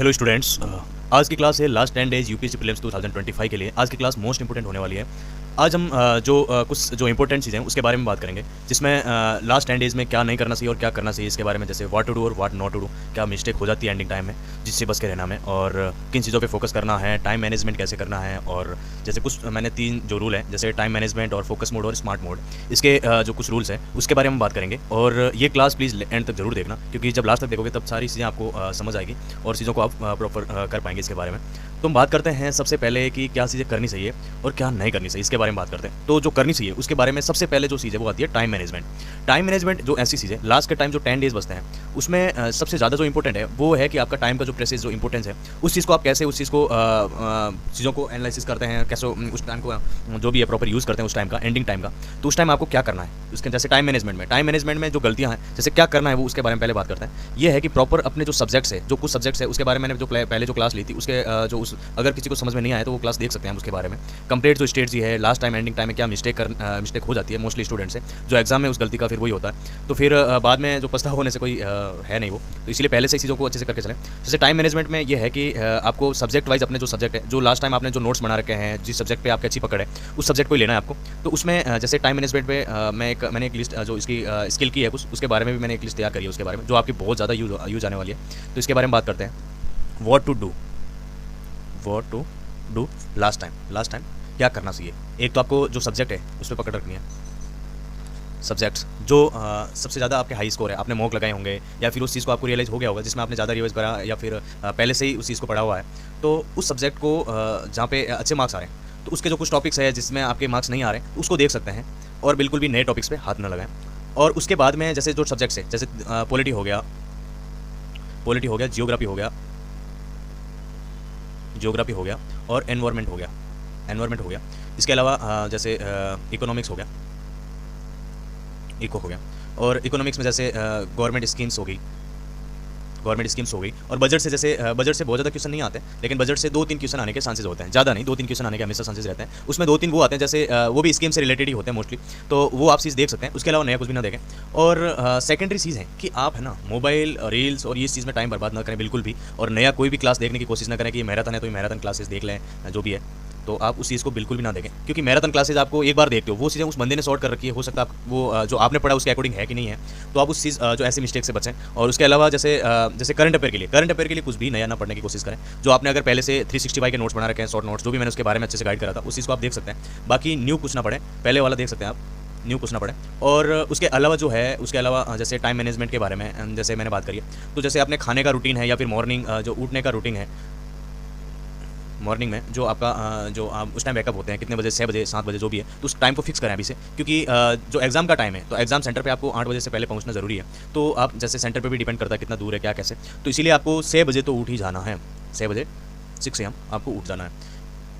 Hello students. आज की class है लास्ट 10 डेज यूपीएससी प्रीलिम्स 2025 के लिए। आज की क्लास मोस्ट इंपोर्टेंट होने वाली है। आज हम कुछ जो इंपॉर्टेंट चीज़ें हैं उसके बारे में बात करेंगे, जिसमें लास्ट 10 डेज में क्या नहीं करना चाहिए और क्या करना चाहिए इसके बारे में, जैसे व्हाट टू डू और व्हाट नॉट टू डू, क्या मिस्टेक हो जाती है एंडिंग टाइम में, जिससे बच के रहना में, और किन चीज़ों पे फोकस करना है, टाइम मैनेजमेंट कैसे करना है, और जैसे कुछ मैंने 3 जो रूल हैं, जैसे टाइम मैनेजमेंट और फोकस मोड और स्मार्ट मोड, इसके जो कुछ रूल्स हैं उसके बारे में बात करेंगे। और ये क्लास प्लीज़ एंड तक जरूर देखना, क्योंकि जब लास्ट तक देखोगे तब सारी चीज़ें आपको समझ आएगी और चीज़ों को आप प्रॉपर कर पाएंगे इसके बारे में। तो हम बात करते हैं सबसे पहले कि क्या चीज़ें करनी चाहिए और क्या नहीं करनी चाहिए, इसके बारे में बात करते हैं। तो जो करनी चाहिए उसके बारे में सबसे पहले जो चीज़ है वो आती है टाइम मैनेजमेंट। टाइम मैनेजमेट जो ऐसी चीज़ है, लास्ट के टाइम जो 10 डेज बचते हैं उसमें सबसे ज़्यादा जो इंपॉर्टेंट है वो है कि आपका टाइम का जो प्रेसेस जो इंपॉर्टेंस है, उस चीज़ को आप कैसे उस चीज़ को चीज़ों को एनालिसिस करते हैं, कैसे उस टाइम को जो भी है प्रॉपर यूज़ करते हैं उस टाइम का, एंडिंग टाइम का। तो उस टाइम आपको क्या करना है उसके, जैसे टाइम मैनेजमेंट में जो गलतियाँ हैं, जैसे क्या करना है वो उसके बारे में पहले बात करते हैं। ये है कि प्रॉपर अपने जो सब्जेक्ट्स है, जो कुछ सब्जेक्ट्स है उसके बारे में मैंने जो पहले जो क्लास ली थी उसके जो उस अगर किसी को समझ में नहीं आया तो वो क्लास देख सकते हैं हम उसके बारे में। कंप्लीट जो स्ट्रेटजी है, लास्ट टाइम एंडिंग टाइम में क्या मिस्टेक हो जाती है मोस्टली स्टूडेंट से, जो एग्जाम में उस गलती का फिर वही होता है, तो फिर बाद में जो पछतावा होने से कोई है नहीं वो, तो इसलिए पहले से चीज़ों को अच्छे से करके चलें। जैसे टाइम मैनेजमेंट में ये है कि आपको सब्जेक्ट वाइज अपने जो सब्जेक्ट है, जो लास्ट टाइम आपने जो नोट्स बना रखे हैं, जिस सब्जेक्ट पे आपकी अच्छी पकड़ है उस सब्जेक्ट को ही लेना है आपको। तो उसमें जैसे टाइम मैनेजमेंट पे मैंने एक लिस्ट जो इसकी स्किल की है कुछ, उसके बारे में भी मैंने एक लिस्ट तैयार करी है उसके बारे में, जो आपकी बहुत ज़्यादा यूज आने वाली है। तो इसके बारे में बात करते हैं। What to do last time क्या करना चाहिए। एक तो आपको जो सब्जेक्ट है उस पर पकड़ रखनी है। सब्जेक्ट्स जो सबसे ज़्यादा आपके हाई स्कोर है, आपने मॉक लगाए होंगे या फिर उस चीज़ को आपको रियलाइज हो गया होगा जिसमें आपने ज़्यादा रिवाइज करा या फिर पहले से ही उस चीज़ को पढ़ा हुआ है, तो उस सब्जेक्ट को जहाँ पे अच्छे मार्क्स आ रहे हैं तो उसके जो कुछ टॉपिक्स है जिसमें आपके मार्क्स नहीं आ रहे हैं उसको देख सकते हैं, और बिल्कुल भी नए टॉपिक्स पे हाथ न लगाएं। और उसके बाद में जैसे जो सब्जेक्ट्स है, जैसे पॉलिटी हो गया, जियोग्राफी हो गया और एनवायरनमेंट हो गया। इसके अलावा जैसे इकोनॉमिक्स हो गया, और इकोनॉमिक्स में जैसे गवर्नमेंट स्कीम्स हो गई, और बजट से बहुत ज़्यादा क्वेश्चन नहीं आते, लेकिन बजट से 2-3 क्वेश्चन आने के चांसेस होते हैं, ज़्यादा नहीं, 2-3 क्वेश्चन आने के हमेशा चांसेस रहते हैं। उसमें 2-3 वो आते हैं जैसे वो भी स्कीम से रिलेटेड ही होते हैं मोस्टली, तो वो आप चीज़ देख सकते हैं। उसके अलावा नया कुछ भी ना देखें। और सेकेंडरी चीज़ है कि आप है ना मोबाइल, रील्स और ये चीज़ में टाइम बर्बाद ना करें बिल्कुल भी, और नया कोई भी क्लास देखने की कोशिश ना करें कि ये मैराथन है तो ये मैराथन क्लासेस देख लें, जो भी है, तो आप उस चीज़ को बिल्कुल भी ना देखें, क्योंकि मैराथन क्लासेस आपको एक बार देखते हो, वो चीज़ें उस बंदे ने सॉर्ट कर रखी है, हो सकता है आप वो जो आपने पढ़ा उसके अकॉर्डिंग है कि नहीं है, तो आप उस चीज़ जो ऐसी मिस्टेक से बचें। और उसके अलावा जैसे करंट अफेयर के लिए कुछ भी नया ना पढ़ने की कोशिश करें। जो आपने अगर पहले से 365 के नोट्स बना रखे हैं, शॉर्ट नोट्स, जो भी मैंने उसके बारे में अच्छे से गाइड करा था, उस चीज़ को आप देख सकते हैं। बाकी न्यू कुछ ना पढ़ें, पहले वाला देख सकते हैं आप, न्यू कुछ ना पढ़ें। और उसके अलावा जैसे टाइम मैनेजमेंट के बारे में जैसे मैंने बात करी है, तो जैसे अपने खाने का रूटीन है या फिर मॉर्निंग जो उठने का रूटीन है, मॉर्निंग में जो आपका जो आप उस टाइम बैकअप होते हैं कितने बजे, 6 बजे, 7 बजे, जो भी है, तो उस टाइम को फिक्स करें अभी से, क्योंकि जो एग्ज़ाम का टाइम है तो एग्ज़ाम सेंटर पे आपको 8 बजे से पहले पहुंचना ज़रूरी है। तो आप जैसे सेंटर पे भी डिपेंड करता है कितना दूर है क्या कैसे, तो इसीलिए आपको 6 बजे तो उठ ही जाना है, 6 बजे 6 AM आपको उठ जाना है।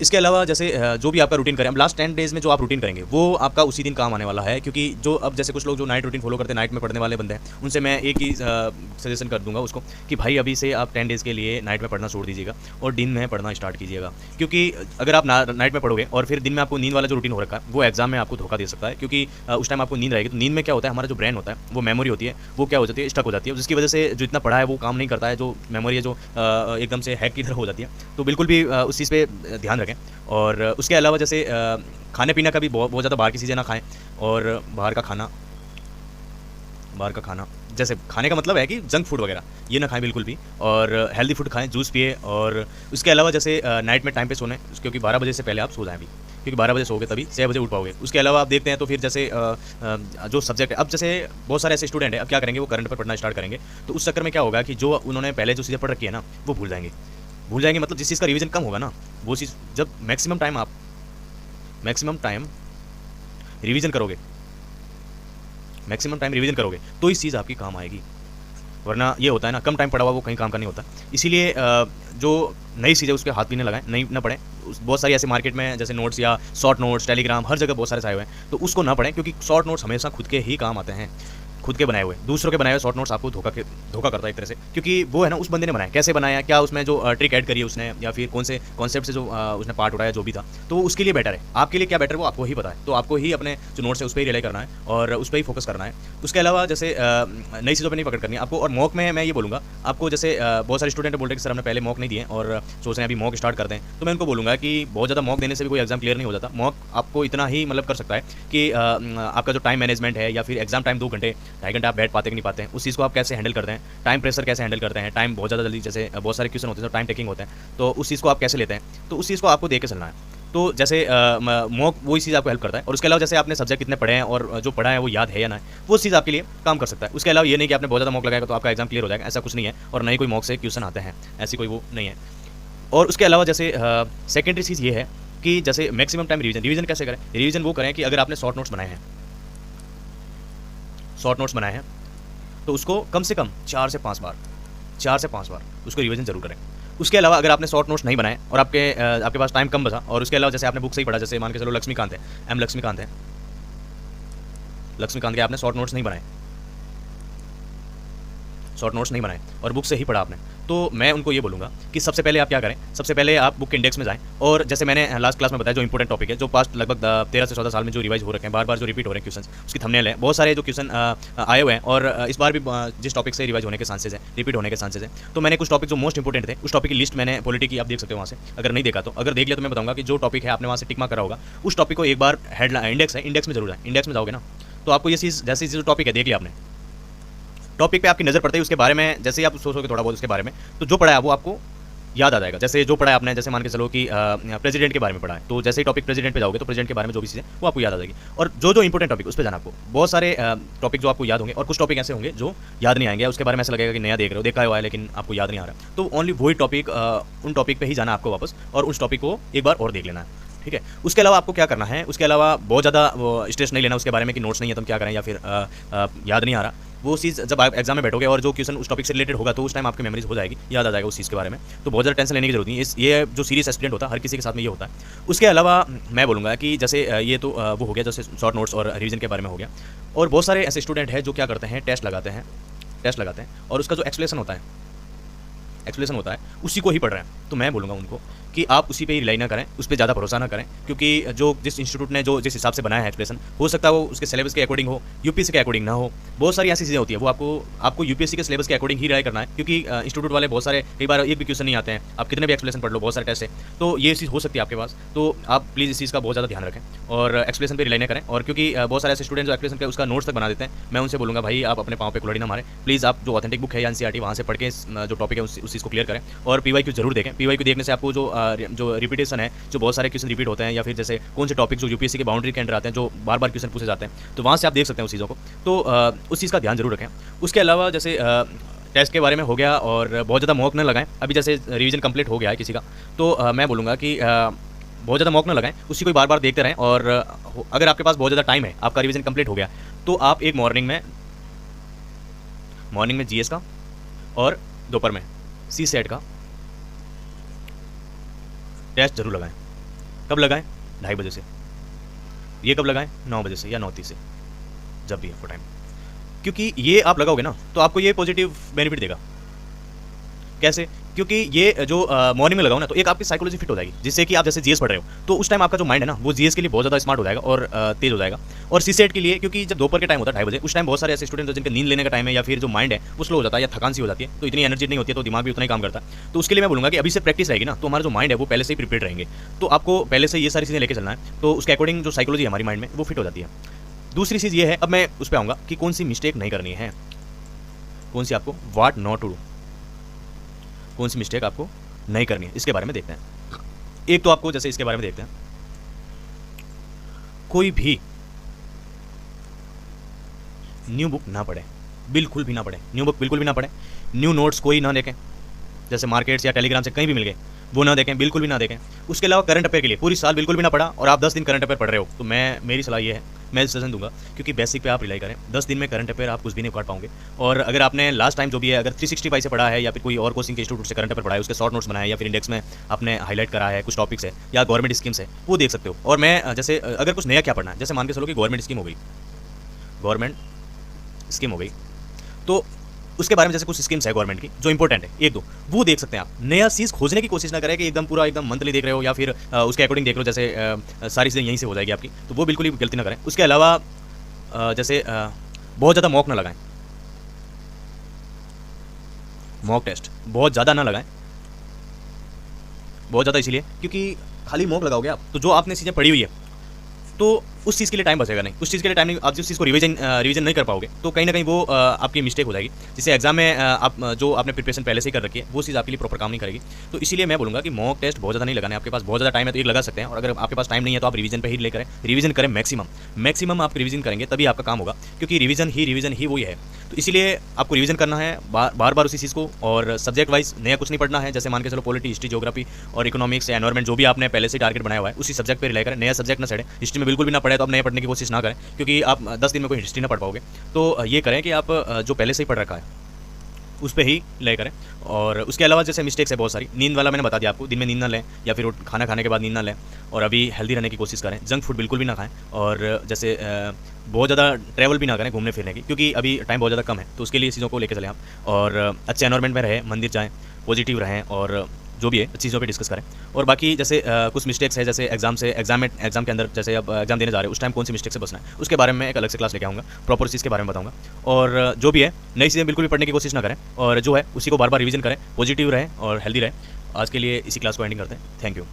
इसके अलावा जैसे जो भी आपका रूटीन करें, अब लास्ट 10 डेज़ में जो आप रूटीन करेंगे वो आपका उसी दिन काम आने वाला है, क्योंकि जो अब जैसे कुछ लोग जो नाइट रूटीन फॉलो करते हैं, नाइट में पढ़ने वाले बंदे हैं, उनसे मैं एक ही सजेशन कर दूंगा उसको कि भाई अभी से आप 10 डेज़ के लिए नाइट में पढ़ना छोड़ दीजिएगा और दिन में पढ़ना स्टार्ट कीजिएगा। क्योंकि अगर आप नाइट में पढ़ोगे और फिर दिन में आपको नींद वाला जो रूटीन हो रखा है वो एग्जाम में आपको धोखा दे सकता है, क्योंकि उस टाइम आपको नींद रहेगी, तो नींद में क्या होता है, हमारा जो ब्रेन होता है वो मेमोरी होती है, वो क्या हो जाती है, स्टक हो जाती है, जिसकी वजह से जो इतना पढ़ा है वो काम नहीं करता है, जो मेमोरी है जो एकदम से हैक की तरह हो जाती है। तो बिल्कुल भी उस चीज़ पर ध्यान रखें। और उसके अलावा जैसे खाने पीने का भी बहुत ज़्यादा बाहर की चीज़ें ना खाएं, और बाहर का खाना जैसे खाने का मतलब है कि जंक फूड वगैरह ये ना खाएं बिल्कुल भी, और हेल्दी फूड खाएं, जूस पिए। और उसके अलावा जैसे नाइट में टाइम पे सोने, क्योंकि 12 बजे से पहले आप सो जाएं भी, क्योंकि 12 बजे सोओगे तभी 6 बजे उठ पाओगे। उसके अलावा आप देखते हैं तो फिर जैसे जो सब्जेक्ट है, अब जैसे बहुत सारे ऐसे स्टूडेंट हैं, अब क्या करेंगे, वो करंट पर पढ़ना स्टार्ट करेंगे, तो उस चक्कर में क्या होगा कि जो उन्होंने पहले जो चीज़ें पढ़ रखी है ना वो भूल जाएंगे, मतलब जिस चीज़ का रिवीजन कम होगा ना, वो चीज़ जब मैक्सिमम टाइम रिवीजन करोगे तो इस चीज़ आपकी काम आएगी। वरना ये होता है ना, कम टाइम पढ़ा हुआ वो कहीं काम का नहीं होता। इसीलिए जो नई चीज़ है उस पर हाथ भी नहीं लगाएं, नहीं ना पढ़ें। बहुत सारी ऐसे मार्केट में जैसे नोट्स या शॉर्ट नोट्स, टेलीग्राम, हर जगह बहुत सारे आए हुए हैं, तो उसको ना पढ़ें, क्योंकि शॉर्ट नोट्स हमेशा खुद के ही काम आते हैं। खुद के बनाए हुए, दूसरों के बनाए हुए शॉर्ट नोट्स आपको धोखा करता है एक तरह से, क्योंकि वो है ना उस बंदे ने बनाया, कैसे बनाया, क्या उसमें जो ट्रिक ऐड करी है उसने, या फिर कौन से कॉन्सेप्ट से जो उसने पार्ट उठाया जो भी था, तो वो उसके लिए बेटर है। आपके लिए क्या बेटर है वो आपको ही पता है, तो आपको ही अपने जो नोट्स है उस पर ही रिलाई करना है और उस पर ही फोकस करना है। उसके अलावा जैसे नई चीज़ों पर नहीं पकड़ करनी है आपको। और मॉक में मैं ये बोलूँगा आपको, जैसे बहुत सारे स्टूडेंट बोल रहे हैं कि सर हमने पहले मॉक नहीं दिए और सोच रहे हैं अभी मॉक स्टार्ट करते हैं, तो मैं उनको बोलूँगा कि बहुत ज़्यादा मॉक देने से भी कोई एग्जाम क्लियर नहीं हो जाता। मॉक आपको इतना ही मतलब कर सकता है कि आपका जो टाइम मैनेजमेंट है या फिर एग्जाम टाइम 2 घंटे 2.5 घंटे आप बैठ पाते कि नहीं पाते हैं, उस चीज़ को आप कैसे हैंडल करते हैं, टाइम प्रेशर कैसे हैंडल करते हैं, टाइम बहुत ज़्यादा जल्दी, जैसे बहुत सारे क्वेश्चन होते हैं तो टाइम टेकिंग होते हैं, तो उस चीज़ को आप कैसे लेते हैं, तो उस चीज़ को आपको देख के चलना है। तो जैसे मॉक वही चीज़ आपको हेल्प करता है। और उसके अलावा जैसे आपने सब्जेक्ट कितने पढ़े हैं और जो पढ़ा है वो याद है या ना है, वो चीज़ आपके लिए काम कर सकता है। उसके अलावा ये नहीं कि आपने बहुत ज़्यादा मॉक लगाएगा तो आपका एग्जाम क्लियर हो जाएगा, ऐसा कुछ नहीं है। और ना ही कोई मॉक से क्वेश्चन आते हैं, ऐसी कोई वो नहीं है। और उसके अलावा जैसे सेकेंडरी चीज़ ये है कि जैसे मैक्सिमम टाइम रिवीजन कैसे करें। रिवीजन वो करें कि अगर आपने शॉर्ट नोट्स बनाए हैं तो उसको कम से कम 4 से 5 बार उसको रिवीजन जरूर करें। उसके अलावा अगर आपने शॉर्ट नोट्स नहीं बनाए और आपके पास टाइम कम बचा, और उसके अलावा जैसे आपने बुक से ही पढ़ा, जैसे मान के चलो लक्ष्मीकांत के आपने शॉर्ट नोट्स नहीं बनाए और बुक से ही पढ़ा आपने, तो मैं उनको ये बोलूँगा कि सबसे पहले आप क्या करें, सबसे पहले आप बुक के इंडेक्स में जाएं। और जैसे मैंने लास्ट क्लास में बताया जो इंपॉर्टेंट टॉपिक है, जो पास्ट लगभग 13 से 14 साल में जो रिवाइज हो रखे हैं, बार बार जो रिपीट हो रहे हैं क्वेश्चन, उसकी थंबनेल है, बहुत सारे जो क्वेश्चन आए हुए हैं और इस बार भी जिस टॉपिक से रिवाइज होने के चांसेस है, रिपीट होने के चांसेस है। तो मैंने कुछ टॉपिक जो मोस्ट इंपॉर्टेंट थे, उस टॉपिक की लिस्ट मैंने पॉलिटी की, आप देख सकते हो वहाँ से। अगर नहीं देखा तो, अगर देख लिया तो मैं बताऊँगा कि जो टॉपिक है आपने वहाँ से टिक मार्क करा होगा, उस टॉपिक को एक बार हेडलाइन इंडेक्स में जरूर जाए। इंडेक्स में जाओगे ना तो आपको ये चीज़, जैसे जो टॉपिक है देख लिया आपने, टॉपिक पे आपकी नज़र पड़ती है, उसके बारे में जैसे ही आप सोचोगे थोड़ा बहुत उसके बारे में, तो जो पढ़ा है वो आपको याद आ जाएगा। जैसे जो पढ़ा है आपने, जैसे मान के चलो कि प्रेसिडेंट के बारे में पढ़ा है, तो जैसे ही टॉपिक प्रेसिडेंट पे जाओगे तो प्रेसिडेंट के बारे में जो भी चीज़ें वो आपको याद आ जाएगी। और जो इंपॉर्टेंट टॉपिक उस पर जाना आपको, बहुत सारे टॉपिक जो आपको याद होंगे और कुछ टॉपिक ऐसे होंगे जो याद नहीं आएंगे, उसके बारे में ऐसा लगेगा कि नया देख रहे हो, देखा हुआ है लेकिन आपको याद नहीं आ रहा। तो ओनली वही टॉपिक, उन टॉपिक पर ही जाना आपको वापस, और उस टॉपिक को एक बार और देख लेना है, ठीक है। उसके अलावा आपको क्या करना है, उसके अलावा बहुत ज़्यादा स्ट्रेस नहीं लेना उसके बारे में कि नोट्स नहीं है तो हम क्या करें, या फिर याद नहीं आ रहा। वो चीज़ जब आप एग्जाम में बैठोगे और जो क्वेश्चन उस टॉपिक से रिलेटेड होगा तो उस टाइम आपकी मेमोरीज हो जाएगी, याद आ जाएगा उस चीज़ के बारे में। तो बहुत ज़्यादा टेंशन लेने की जरूरत नहीं है। ये जो सीरियस एक्सीडेंट होता है हर किसी के साथ में ये होता है। उसके अलावा मैं बोलूँगा कि जैसे ये तो वो हो गया, जैसे शॉर्ट नोट्स और रिवीजन के बारे में हो गया। और बहुत सारे ऐसे स्टूडेंट हैं जो क्या करते हैं, टेस्ट लगाते हैं और उसका जो एक्सप्लेनेशन होता है उसी को ही पढ़ रहे हैं। तो मैं बोलूँगा उनको कि आप उसी पे ही रिलाई ना करें, उस पर ज़्यादा भरोसा ना करें, क्योंकि जो जिस इंस्टीट्यूट ने जो जिस हिसाब से बनाया है एक्सप्लेनेशन, हो सकता है वो उसके सिलेबस के अकॉर्डिंग हो, यूपीएससी के अकॉर्डिंग ना हो। बहुत सारी ऐसी चीज़ें होती है, वो आपको यूपीएससी के सिलेबस के अकॉर्डिंग ही रिलाई करना है, क्योंकि इंस्टीट्यूट वाले बहुत सारे, कई बार एक भी क्वेश्चन नहीं आते हैं, आप कितने भी एक्सप्लेनेशन पढ़ लो, बहुत सारे टेस्ट है, तो ये चीज़ हो सकती है आपके पास। तो आप प्लीज़ इस चीज़ का बहुत ज़्यादा ध्यान रखें और एक्सप्लेनेशन पर रिलाई ना करें। और क्योंकि बहुत सारे ऐसे स्टूडेंट जो एक्सप्लेनेशन उसका नोट्स तक बना देते हैं, मैं उनसे बोलूँगा भाई आप अपने पाँव पे कुल्हाड़ी ना मारें, प्लीज़ आप जो ऑथेंटिक बुक है या एनसीईआरटी वहाँ से पढ़ के जो टॉपिक है उस चीज़ को क्लियर करें। और पीवाईक्यू जरूर देखें। पीवाईक्यू देखने से आपको जो रिपीटेशन है, जो बहुत सारे क्वेश्चन रिपीट होते हैं, या फिर जैसे कौन से टॉपिक जो यूपीएससी के बाउंड्री के अंदर आते हैं, जो बार बार क्वेश्चन पूछे जाते हैं, तो वहाँ से आप देख सकते हैं उस चीज़ों को। तो उस चीज़ का ध्यान जरूर रखें। उसके अलावा जैसे टेस्ट के बारे में हो गया, और बहुत ज़्यादा मॉक न लगाएं। अभी जैसे रिवीजन कंप्लीट हो गया है किसी का, तो मैं बोलूँगा कि बहुत ज़्यादा मॉक न लगाएं, उसी को बार बार देखते रहें। और अगर आपके पास बहुत ज़्यादा टाइम है, आपका रिवीजन कंप्लीट हो गया, तो आप एक मॉर्निंग में जीएस का और दोपहर में सी सेट का टेस्ट जरूर लगाएं। कब लगाएं? 2:30 बजे से। ये कब लगाएं? 9 बजे से या 9:30 से, जब भी आपको टाइम। क्योंकि ये आप लगाओगे ना तो आपको ये पॉजिटिव बेनिफिट देगा। कैसे? क्योंकि ये जो मॉर्निंग में लगाओ ना, तो एक आपकी साइकोलॉजी फिट हो जाएगी, जिससे कि आप जैसे जीएस पढ़ रहे हो तो उस टाइम आपका जो माइंड है ना, वो जीएस के लिए बहुत ज़्यादा स्मार्ट हो जाएगा और तेज हो जाएगा। और सी सेट के लिए, क्योंकि जब दोपहर के टाइम होता है 2:30 बजे, उस टाइम बहुत सारे ऐसे स्टूडेंट हैं जिनके नींद लेने का टाइम है, या फिर जो माइंड है वो स्लो हो जाता है, या थकान सी हो जाती है, तो इतनी एनर्जी नहीं होती है, तो दिमाग भी उतना ही काम करता है। तो उसके लिए मैं बोलूँगा कि अभी से प्रैक्टिस रहेगी ना, तो हमारा जो माइंड है वो पहले से ही प्रिपेयर रहेंगे। तो आपको पहले से ये सारी चीज़ें लेकर चलना है, तो उसके अकॉर्डिंग जो साइकोलॉजी है हमारी माइंड में वो फिट हो जाती है। दूसरी चीज़ ये है, अब मैं उस पर आऊँगा कि कौन सी मिस्टेक नहीं करनी है, कौन सी आपको व्हाट नॉट टू डू, कौन सी मिस्टेक आपको नहीं करनी है, इसके बारे में देखते हैं। एक तो आपको जैसे इसके बारे में देखते हैं, कोई भी न्यू बुक ना पढ़े, बिल्कुल भी ना पढ़े, न्यू बुक बिल्कुल भी ना पढ़े। न्यू नोट्स कोई ना देखें, जैसे मार्केट्स या टेलीग्राम से कहीं भी मिल गए वो ना देखें, बिल्कुल भी ना देखें। उसके अलावा करंट अफेयर के लिए पूरी साल बिल्कुल भी ना पढ़ा, और आप 10 दिन करंट अफेयर पढ़ रहे हो, तो मेरी सलाह ये है, मैं सजेशन दूंगा, क्योंकि बेसिक पे आप रिलाई करें। 10 दिन में करंट अफेयर आप कुछ भी नहीं पढ़ पाओगे। और अगर आपने लास्ट टाइम जो भी है, अगर 365 से पढ़ा है, या फिर कोई और कोचिंग के इंस्टीट्यूट से करंट अफेयर पढ़ा है, उसके शॉर्ट नोट्स बनाए, या फिर इंडेक्स में आपने हाईलाइट करा है, कुछ टॉपिक्स है या गवर्नमेंट स्कीम्स है, वो देख सकते हो। और मैं जैसे अगर कुछ नया क्या पढ़ना है, जैसे मान के चलो कि गवर्नमेंट स्कीम हो गई, गवर्नमेंट स्कीम हो गई, तो उसके बारे में जैसे कुछ स्कीम्स है गवर्नमेंट की जो इंपॉर्टेंट है, एक दो वो देख सकते हैं आप। नया चीज़ खोजने की कोशिश ना करें कि एकदम पूरा एकदम मंथली देख रहे हो या फिर उसके अकॉर्डिंग देख लो, जैसे सारी चीज़ें यहीं से हो जाएगी आपकी, तो वो बिल्कुल ही गलती ना करें। उसके अलावा जैसे बहुत ज़्यादा मॉक ना लगाएं, मॉक टेस्ट बहुत ज़्यादा ना लगाएं, बहुत ज़्यादा इसीलिए क्योंकि खाली मॉक लगाओगे आप तो जो आपने चीज़ें पढ़ी हुई है तो उस चीज़ के लिए टाइम बचेगा नहीं, उस चीज़ के लिए टाइम नहीं, आप जिस चीज़ को रिवीजन नहीं कर पाओगे तो कहीं ना कहीं वो आपकी मिस्टेक हो जाएगी, जिससे एग्जाम में आप जो आपने प्रिपरेशन पहले से ही कर रखी है वो चीज़ आपके लिए प्रॉपर काम नहीं करेगी। तो इसीलिए मैं बोलूँगा कि मॉक टेस्ट बहुत ज़्यादा नहीं लगाना है। आपके पास बहुत ज़्यादा टाइम है तो एक लगा सकते हैं, और अगर आपके पास टाइम नहीं है तो आप रिवीजन पे ही ले करें, रिवीजन करें मैक्सिमम आप रिवीजन करेंगे तभी आपका काम होगा, क्योंकि रिवीजन ही वही है। तो इसीलिए आपको रिवीजन करना है बार बार उसी चीज़ को, और सब्जेक्ट वाइज नया कुछ नहीं पढ़ना है। जैसे मान के चलो पॉलिटी, हिस्ट्री, ज्योग्राफी और इकोनॉमिक्स, एनवायरमेंट जो भी आपने पहले से टारगेट बनाया हुआ है उसी सब्जेक्ट पे रिलाई करें, नया सब्जेक्ट ना चढ़े। हिस्ट्री में बिल्कुल भी ना पढ़े तो आप नया पढ़ने की कोशिश ना करें, क्योंकि आप 10 दिन में कोई हिस्ट्री ना पढ़ पाओगे। तो ये करें कि आप जो पहले से ही पढ़ रखा है उस पे ही ले करें। और उसके अलावा जैसे मिस्टेक्स है बहुत सारी, नींद वाला मैंने बता दिया आपको, दिन में नींद ना लें या फिर खाना खाने के बाद नींद ना लें, और अभी हेल्दी रहने की कोशिश करें, जंक फूड बिल्कुल भी ना खाएं, और जैसे बहुत ज़्यादा ट्रैवल भी ना करें घूमने फिरने की, क्योंकि अभी टाइम बहुत ज़्यादा कम है, तो उसके लिए चीज़ों को लेकर चलें आप, और अच्छे एनवायरमेंट में रहें, मंदिर जाएँ, पॉजिटिव रहें, और जो भी है चीज़ों पे डिस्कस करें। और बाकी जैसे कुछ मिस्टेक्स है, जैसे एग्जाम के अंदर जैसे अब एग्जाम देने जा रहे हो उस टाइम कौन सी मिस्टेक से बचना है उसके बारे में एक अलग से क्लास लेके आऊँगा, प्रॉपर चीज़ के बारे में बताऊँगा। और जो भी है नई चीज़ें बिल्कुल भी पढ़ने की कोशिश ना करें, और जो है उसी को बार बार रिवीजन करें, पॉजिटिव रहें और हेल्दी रहें। आज के लिए इसी क्लास को एंडिंग करते हैं। Thank you.